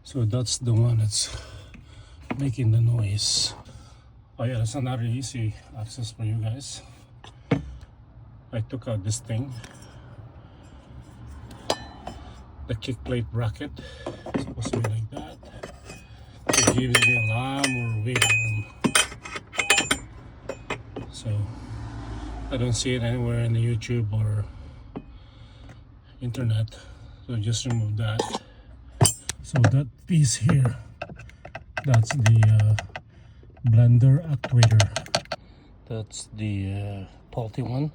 So that's the one that's making the noise. Oh yeah, that's another easy access for you guys. I took out this thing, the kick plate bracket. It's supposed to be like that. It gives me a lot more wiggle room. So I don't see it anywhere in the YouTube or internet, so just remove that. So that piece here, that's the blender actuator. That's the faulty one,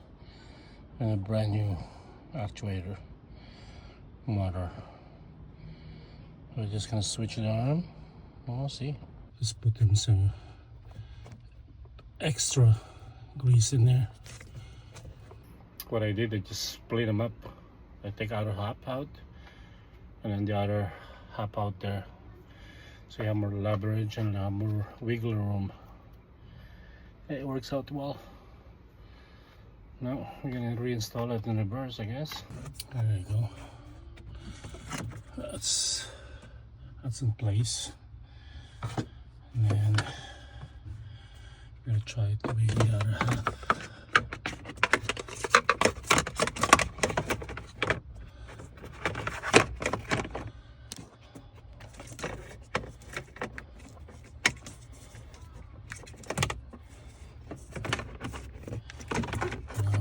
and a brand new actuator motor. We're just gonna switch the arm. We'll see. Just put in some extra grease in there. What I did, I just split them up. I take outer half out and then the other half out there, so you have more leverage and more wiggle room. It works out well. Now we're gonna reinstall it in reverse, I guess. There you go. That's in place. And then we're gonna try to wiggle the other half.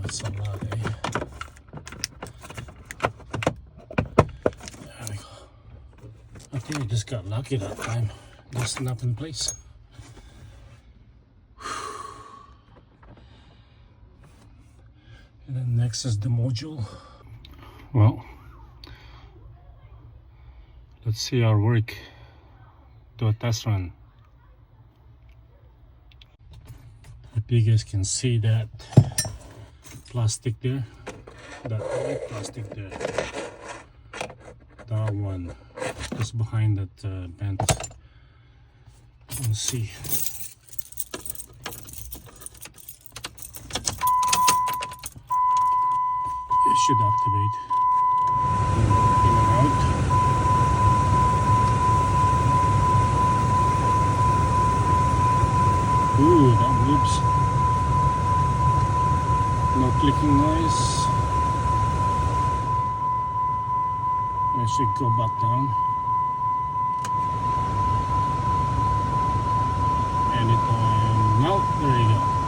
It's a lot, eh? There we go. I think we just got lucky that time. Just snapped in place. And then next is the module. Well, let's see our work. Do a test run. If you guys can see that plastic there, that white plastic there, that one just behind that vent. Let's see. It should activate in and out. Ooh, that moves. No clicking noise. I should go back down. Anytime now. There you go.